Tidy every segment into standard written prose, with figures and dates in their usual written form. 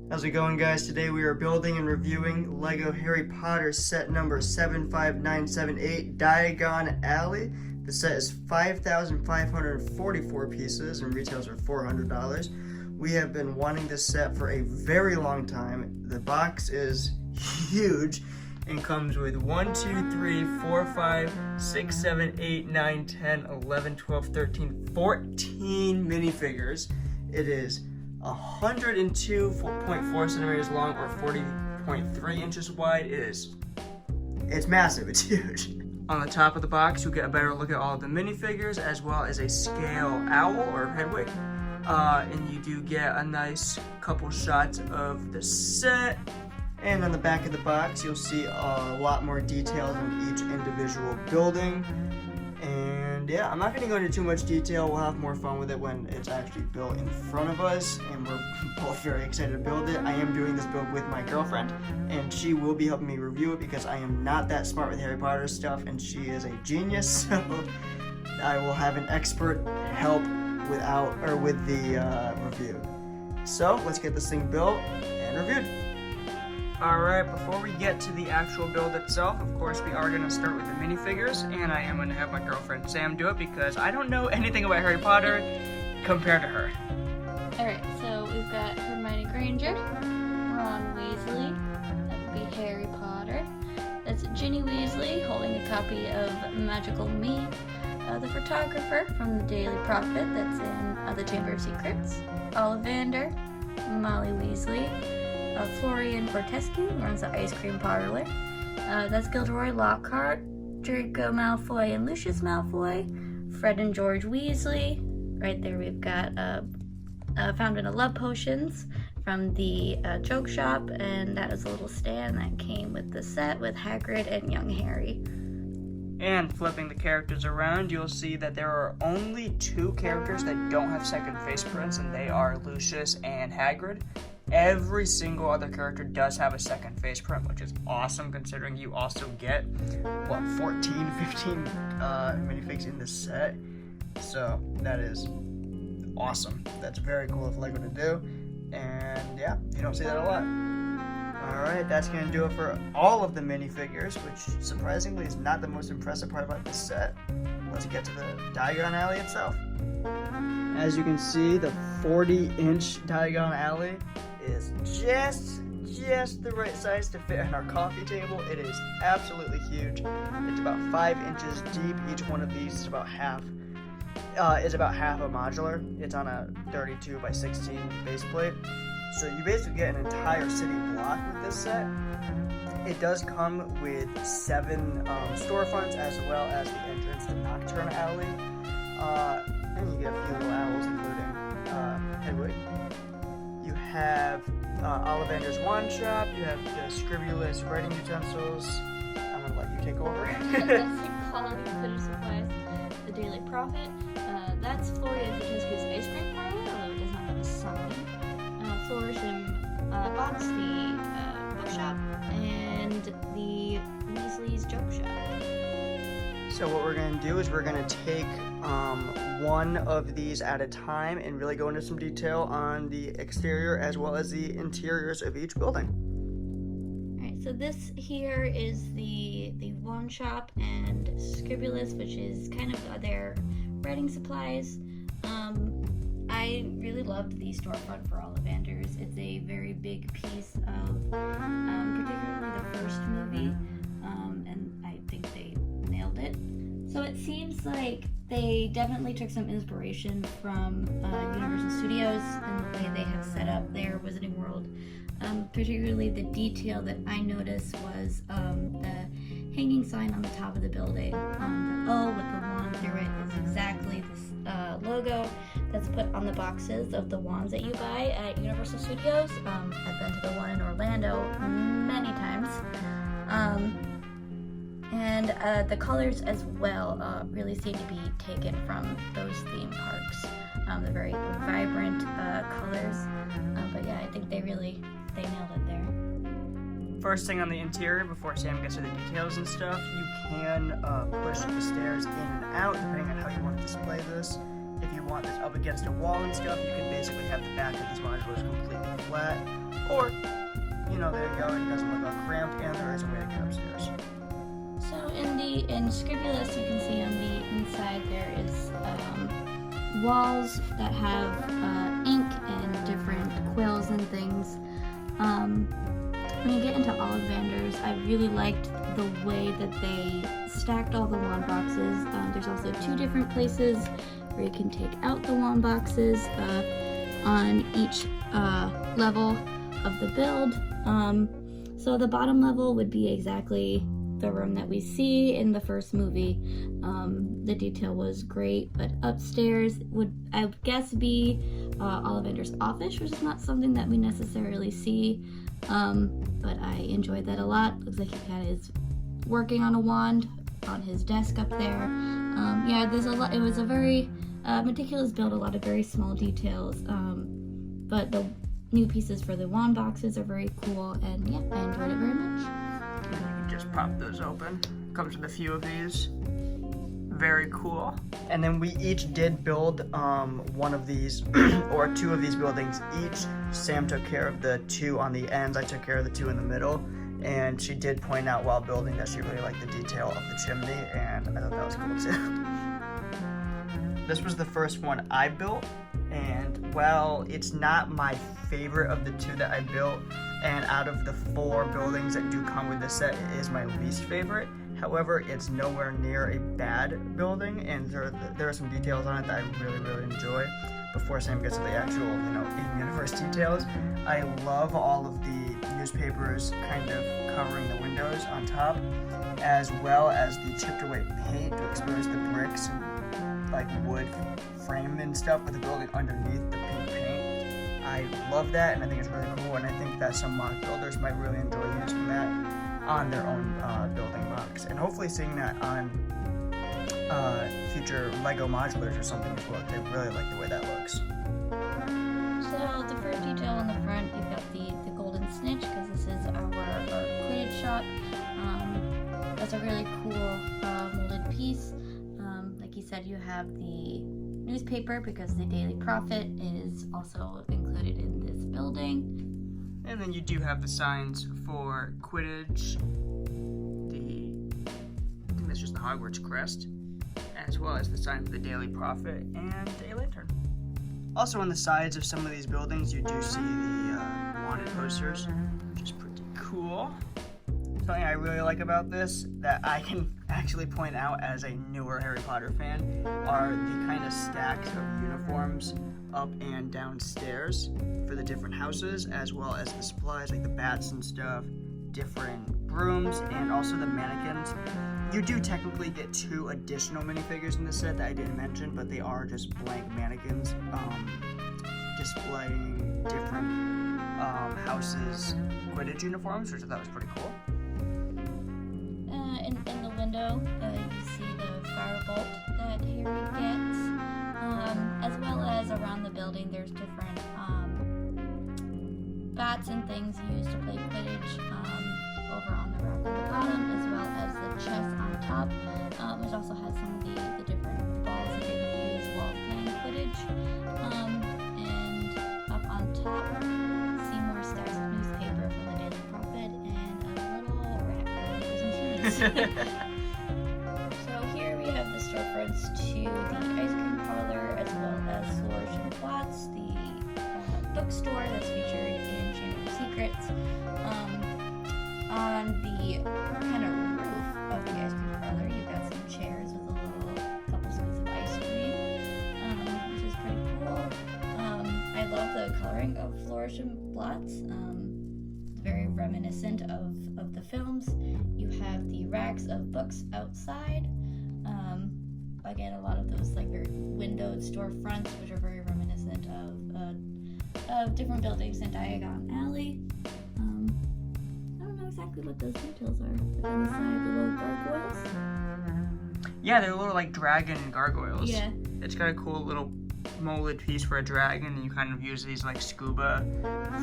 How's it going, guys? Today we are building and reviewing LEGO Harry Potter set number 75978 Diagon Alley. The set is 5,544 pieces and retails for $400. We have been wanting this set for a very long time. The box is huge and comes with 1, 2, 3, 4, 5, 6, 7, 8, 9, 10, 11, 12, 13, 14 minifigures. It is 102.4 centimeters long or 40.3 inches wide. It's massive, it's huge. On the top of the box, you'll get a better look at all of the minifigures as well as a scale owl or Hedwig. And you do get a nice couple shots of the set. And on the back of the box, you'll see a lot more details on each individual building. And yeah, I'm not going to go into too much detail. We'll have more fun with it when it's actually built in front of us, and we're both very excited to build it. I am doing this build with my girlfriend, and she will be helping me review it because I am not that smart with Harry Potter stuff, and she is a genius, so I will have an expert help with the review. So let's get this thing built and reviewed. Alright, before we get to the actual build itself, of course we are going to start with the minifigures, and I am going to have my girlfriend Sam do it because I don't know anything about Harry Potter compared to her. Alright, so we've got Hermione Granger, Ron Weasley, that would be Harry Potter. That's Ginny Weasley holding a copy of Magical Me. The photographer from the Daily Prophet, that's in the Chamber of Secrets. Ollivander, Molly Weasley. Florian Fortescue runs the ice cream parlor. That's Gilderoy Lockhart, Draco Malfoy and Lucius Malfoy, Fred and George Weasley. Right there we've got Fountain of Love Potions from the joke shop, and that was a little stand that came with the set with Hagrid and young Harry. And flipping the characters around, you'll see that there are only 2 characters that don't have second face prints, and they are Lucius and Hagrid. Every single other character does have a second face print, which is awesome considering you also get, 14, 15 minifigs in the set. So that is awesome. That's very cool of LEGO to do. And yeah, you don't see that a lot. Alright, that's going to do it for all of the minifigures, which surprisingly is not the most impressive part about this set. Let's get to the Diagon Alley itself. As you can see, the 40-inch Diagon Alley is just the right size to fit on our coffee table. It is absolutely huge. It's about 5 inches deep. Each one of these is about half a modular. It's on a 32 by 16 base plate. So you basically get an entire city block with this set. It does come with 7 storefronts as well as the entrance to Nocturne Alley. And you get a few little owls, including Hedwig. You have Ollivander's wand shop. You have the Scribulous writing utensils. I'm going to let you take over. That's quality Quidditch supplies. The Daily Prophet. That's Florian Fortescue's ice cream parlor, although it does not have a sign. Flourish and Box, the bookshop, and the Weasley's joke shop. So what we're going to do is we're going to take one of these at a time and really go into some detail on the exterior as well as the interiors of each building. Alright, so this here is the wand shop and Scribulous, which is kind of their writing supplies. I really loved the storefront for Ollivanders. It's a very big piece of particularly the first movie, and I think they nailed it. So it seems like they definitely took some inspiration from Universal Studios and the way they have set up their Wizarding World. Particularly the detail that I noticed was the hanging sign on the top of the building. The O with the wand through it is exactly this logo that's put on the boxes of the wands that you buy at Universal Studios. I've been to the one in Orlando many times. And the colors as well really seem to be taken from those theme parks. The very vibrant colors. But yeah, I think they nailed it there. First thing on the interior, before Sam gets to the details and stuff, you can push the stairs in and out depending on how you want to display this. If you want this up against a wall and stuff, you can basically have the back of these modulars completely flat, Or, you know, there you go, it doesn't look all cramped, and there is a way to get upstairs. So in Scribulus, you can see on the inside there is walls that have ink and different quills and things. When you get into Ollivanders, I really liked the way that they stacked all the wand boxes. There's also 2 different places where you can take out the wand boxes on each level of the build. So the bottom level would be exactly the room that we see in the first movie. The detail was great, but upstairs would, I would guess, be Ollivander's office, which is not something that we necessarily see, but I enjoyed that a lot. Looks like he kind of is working on a wand on his desk up there. Yeah, there's a lot. It was a very meticulous build, a lot of very small details, but the new pieces for the wand boxes are very cool, and yeah, I enjoyed it very much. And you can just pop those open. Comes with a few of these. Very cool. And then we each did build one of these or 2 of these buildings each. Sam took care of the 2 on the ends. I took care of the 2 in the middle. And she did point out while building that she really liked the detail of the chimney, and I thought that was cool too. This was the first one I built, and well, it's not my favorite of the 2 that I built, and out of the 4 buildings that do come with this set, it is my least favorite. However, it's nowhere near a bad building, and there are some details on it that I really, really enjoy. Before Sam gets to the actual, you know, in-universe details, I love all of the newspapers kind of covering the windows on top, as well as the chipped away paint to expose the bricks and like wood frame and stuff with the building underneath the pink paint. I love that, and I think it's really cool, and I think that some mock builders might really enjoy using that on their own building mocks, and hopefully seeing that on future Lego modulars or something as well. They really like the way that looks. So the first detail on the front, you've got the golden snitch, because this is our Quidditch shop. That's a really cool molded piece. Like you said, you have the newspaper because the Daily Prophet is also included in this building. And then you do have the signs for Quidditch, I think that's just the Hogwarts crest, as well as the sign for the Daily Prophet and a lantern. Also on the sides of some of these buildings, you do see the wanted posters, which is pretty cool. Something I really like about this that I can actually point out as a newer Harry Potter fan are the kind of stacks of uniforms up and downstairs for the different houses, as well as the supplies like the bats and stuff, different brooms, and also the mannequins. You do technically get 2 additional minifigures in the set that I didn't mention, but they are just blank mannequins displaying different houses' Quidditch uniforms, which I thought was pretty cool. In the window, you see the firebolt that Harry gets, as well as around the building there's different bats and things used to play Quidditch over on the rack on the bottom, as well as the chest on top, which also has some of the different balls that they would use while playing Quidditch. And up on top, see more stacks of newspaper from the Daily Prophet and a little rat burgers and cheese. So here we have the storefronts to the ice cream parlor, as well as Flourish and Plots, the bookstore that's featured in Chamber of Secrets. On the kind of roof of the ice cream parlor, you've got some chairs with a couple scoops of ice cream, which is pretty cool. I love the coloring of Flourish and Plots. It's very reminiscent of the films. You have the racks of books outside. Again, a lot of those like very windowed storefronts, which are very reminiscent of different buildings in Diagon Alley. I don't know exactly what those details are. But on the side, the little gargoyles. Yeah, they're little like dragon gargoyles. Yeah. It's got a cool little molded piece for a dragon, and you kind of use these like scuba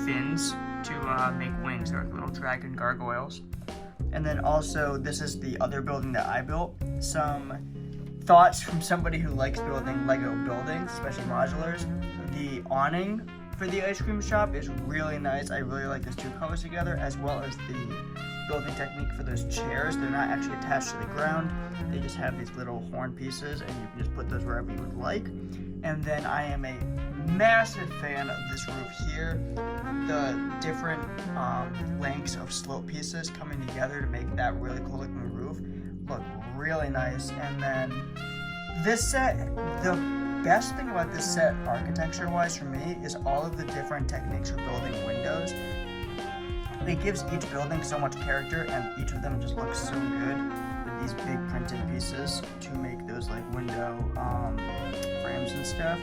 fins to make wings. They're like little dragon gargoyles. And then also, this is the other building that I built. Some thoughts from somebody who likes building Lego buildings, especially modulars. The awning for the ice cream shop is really nice. I really like those two colors together, as well as the building technique for those chairs. They're not actually attached to the ground. They just have these little horn pieces, and you can just put those wherever you would like. And then I am a massive fan of this roof here. The different lengths of slope pieces coming together to make that really cool looking roof look really nice. And then this set, the best thing about this set architecture wise for me is all of the different techniques for building windows. It gives each building so much character, and each of them just looks so good with these big printed pieces to make those like window frames and stuff.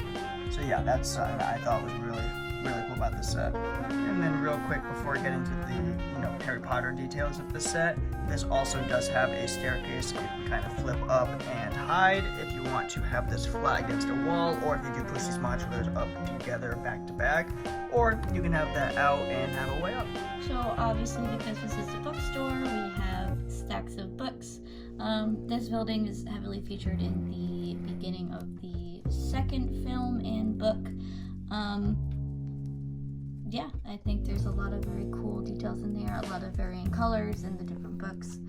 So yeah, that's something that I thought was really cool about this set. And then real quick before getting to the Harry Potter details of the set, this also does have a staircase you can kind of flip up and hide if you want to have this flat against a wall, or if you do push these modulars up together back to back, or you can have that out and have a way up. So obviously, because this is a bookstore, we have stacks of books. This building is heavily featured in the beginning of the second film and book. Yeah, I think there's a lot of very cool details in there, a lot of varying colors in the different books,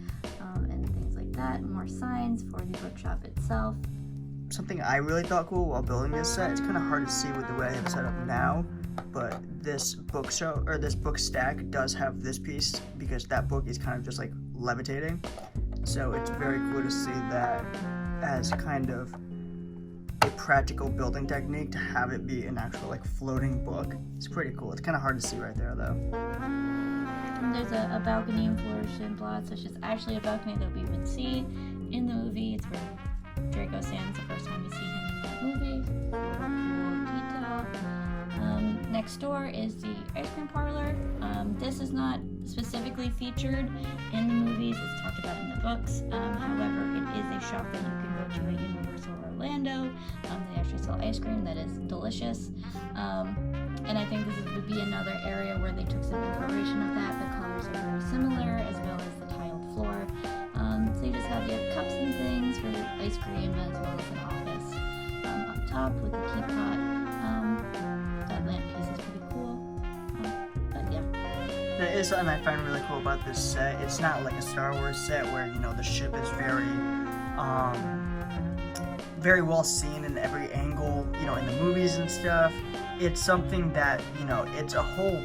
and things like that. More signs for the bookshop itself. Something I really thought cool while building this set, it's kind of hard to see with the way I have it set up now, but this book stack does have this piece because that book is kind of just like levitating. So it's very cool to see that as kind of a practical building technique, to have it be an actual like floating book. It's pretty cool. It's kind of hard to see right there though. And there's a balcony in fluorescent blocks, which is actually a balcony that we would see in the movie. It's where Draco stands the first time you see him in that movie. Cool detail. Next door is the ice cream parlor. This is not specifically featured in the movies. It's talked about in the books. However, it is a shop that you can go to at Universal Orlando. They actually sell ice cream that is delicious. And I think this would be another area where they took some inspiration of that. The colors are very similar, as well as the tiled floor. So you just have your cups and things for ice cream, as well as an office up top with a teapot. That lamp piece is pretty cool. But yeah. That is something I find really cool about this set. It's not like a Star Wars set where, the ship is very well seen in every angle, in the movies and stuff. It's something that, it's a whole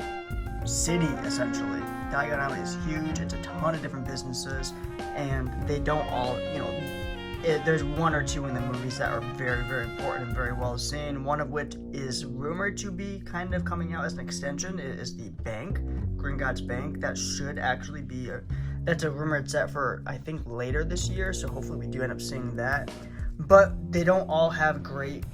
city, essentially. Diagon Alley is huge. It's a ton of different businesses, and they don't all, there's one or two in the movies that are very, very important and very well seen, one of which is rumored to be kind of coming out as an extension. It is the bank, Gringotts Bank. That should actually be, that's a rumored set for, I think, later this year, so hopefully we do end up seeing that. But they don't all have great,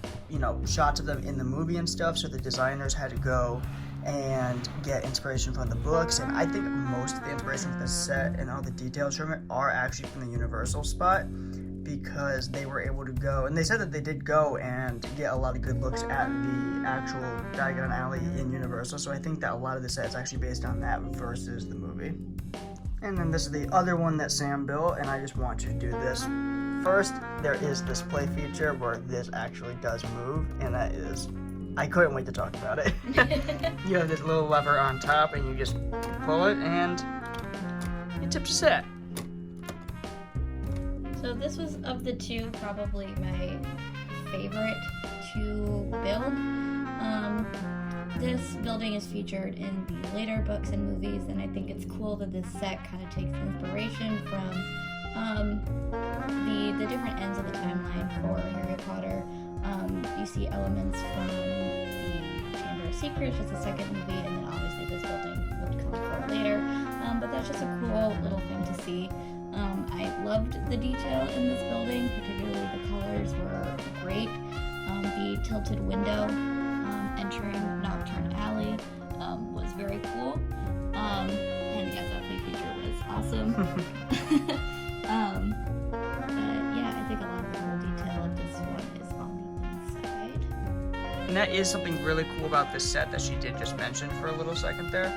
shots of them in the movie and stuff, so the designers had to go and get inspiration from the books, and I think most of the inspiration for the set and all the details from it are actually from the Universal spot, because they were able to go, and they said that they did go and get a lot of good looks at the actual Diagon Alley in Universal, so I think that a lot of the set is actually based on that versus the movie. And then this is the other one that Sam built, and I just want to do this. First, there is this play feature where this actually does move, and that is, I couldn't wait to talk about it. You have this little lever on top, and you just pull it, and it's upset. So this was, of the two, probably my favorite to build. This building is featured in the later books and movies, and I think it's cool that this set kind of takes inspiration from the different ends of the timeline for Harry Potter. You see elements from the Chamber of Secrets, just the second movie, and then obviously this building would come for later. But that's just a cool little thing to see. I loved the detail in this building, particularly the colors were great. The tilted window entering Nocturne Alley was very cool. And yeah, that play feature was awesome. But yeah, I think a lot of the cool detail of this one is on the inside. And that is something really cool about this set that she did just mention for a little second there.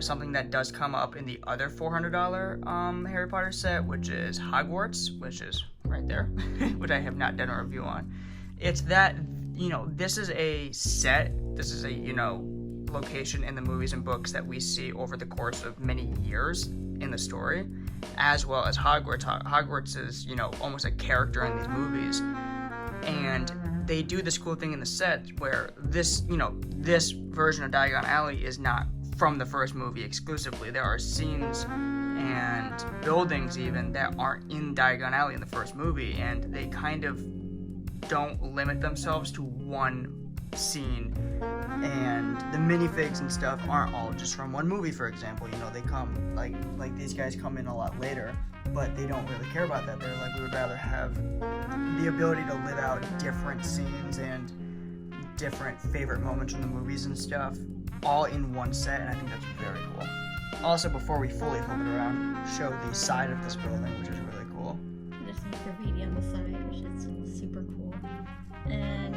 Something that does come up in the other $400 Harry Potter set, which is Hogwarts, which is right there, which I have not done a review on. It's that, this is a set this is a, location in the movies and books that we see over the course of many years in the story, as well as Hogwarts. Hogwarts is, almost a character in these movies. And they do this cool thing in the set where this version of Diagon Alley is not from the first movie exclusively. There are scenes and buildings even that aren't in Diagon Alley in the first movie, and they kind of don't limit themselves to one scene. And the minifigs and stuff aren't all just from one movie, for example. They come, like these guys come in a lot later, but they don't really care about that. They're like, we would rather have the ability to live out different scenes and different favorite moments from the movies and stuff all in one set, and I think that's very cool. Also, before we fully flip it around, show the side of this building, which is really cool. There's some graffiti on the side, which is super cool. And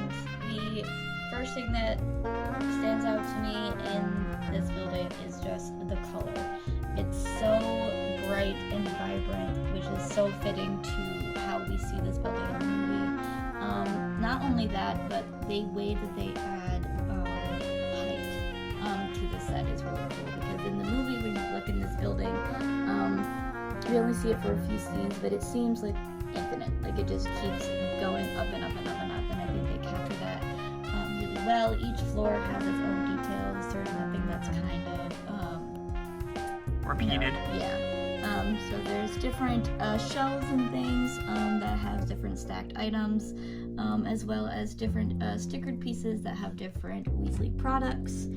the first thing that stands out to me in this building is just the color. It's so bright and vibrant, which is so fitting to how we see this building in the movie. Not only that, but the way that they add height to the set is really cool, because in the movie, when you look in this building, we only see it for a few scenes, but it seems like infinite. Like, it just keeps going up and up and up and up, and I think they capture that really well. Each floor has its own details. There's nothing that's kind of repeated. So there's different shelves and things that have different stacked items, as well as different stickered pieces that have different Weasley products.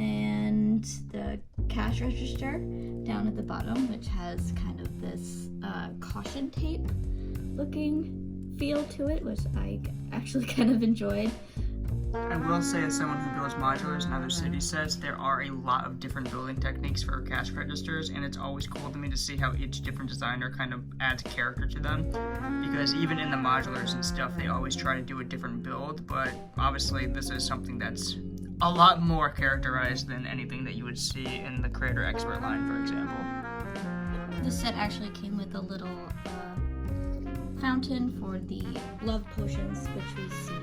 And the cash register down at the bottom, which has kind of this caution tape looking feel to it, which I actually kind of enjoyed. I will say, as someone who builds modulars and other city sets, there are a lot of different building techniques for cash registers, and it's always cool to me to see how each different designer kind of adds character to them, because even in the modulars and stuff, they always try to do a different build, but obviously this is something that's a lot more characterized than anything that you would see in the Creator Expert line, for example. The set actually came with a little fountain for the love potions, which we see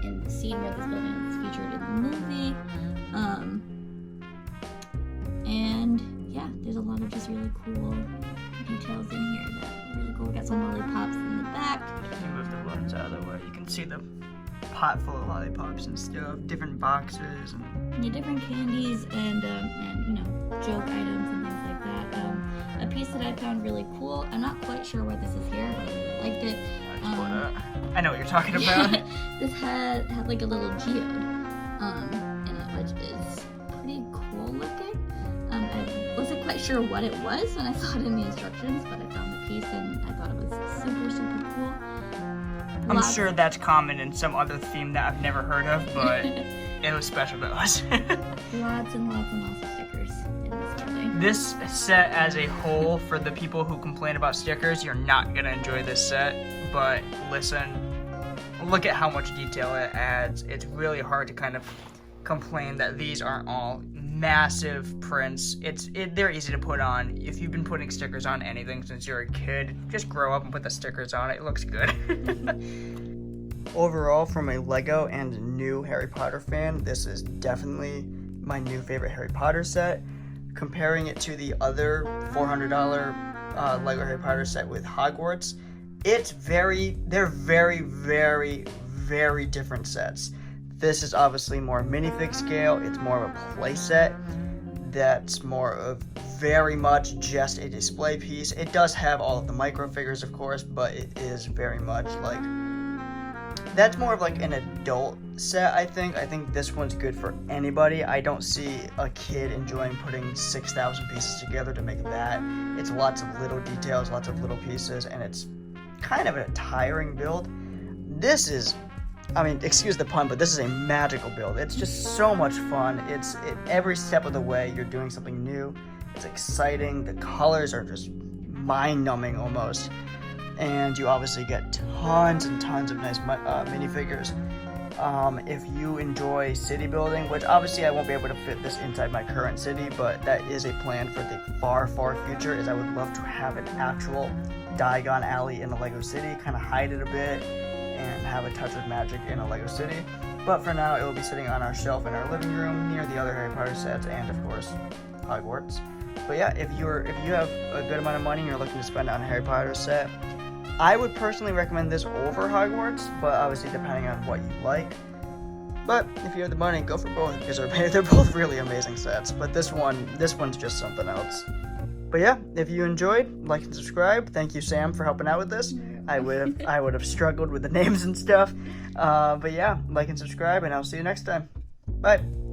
in the scene where this building is featured in the movie. And yeah, there's a lot of just really cool details in here that are really cool. We got some lollipops in the back. If you move the buttons out of the way, you can see the pot full of lollipops and stuff, different boxes, and different candies and joke items and things like that. A piece that I found really cool. I'm not quite sure why this is here, but I really liked it. I know what you're talking about. This had like a little geode in it, which is pretty cool looking. I wasn't quite sure what it was when I saw it in the instructions, but I found the piece and I thought it was super, super cool. I'm sure that's common in some other theme that I've never heard of, but it was special to us. Lots and lots and lots of stickers in this building. This set as a whole, for the people who complain about stickers, you're not going to enjoy this set, but listen, look at how much detail it adds. It's really hard to kind of complain that these aren't all massive prints. They're easy to put on. If you've been putting stickers on anything since you're a kid, just grow up and put the stickers on. It looks good. Overall, from a Lego and new Harry Potter fan, this is definitely my new favorite Harry Potter set. Comparing it to the other $400 Lego Harry Potter set with Hogwarts, they're very, very, very different sets. This is obviously more minifig scale. It's more of a play set that's more of very much just a display piece. It does have all of the micro figures, of course, but it is very much like, that's more of like an adult set, I think. I think this one's good for anybody. I don't see a kid enjoying putting 6,000 pieces together to make that. It's lots of little details, lots of little pieces, and it's kind of a tiring build. This is, excuse the pun, but this is a magical build. It's just so much fun. Every step of the way, you're doing something new. It's exciting. The colors are just mind-numbing almost. And you obviously get tons and tons of nice minifigures. If you enjoy city building, which obviously I won't be able to fit this inside my current city, but that is a plan for the far, far future, is I would love to have an actual Diagon Alley in a Lego city, kind of hide it a bit, and have a touch of magic in a Lego city. But for now, it will be sitting on our shelf in our living room near the other Harry Potter sets and, of course, Hogwarts. But yeah, if you have a good amount of money and you're looking to spend on a Harry Potter set, I would personally recommend this over Hogwarts, but obviously depending on what you like. But if you have the money, go for both because they're both really amazing sets. But this one's just something else. But yeah, if you enjoyed, like and subscribe. Thank you, Sam, for helping out with this. I would have struggled with the names and stuff. But yeah, like and subscribe, and I'll see you next time. Bye.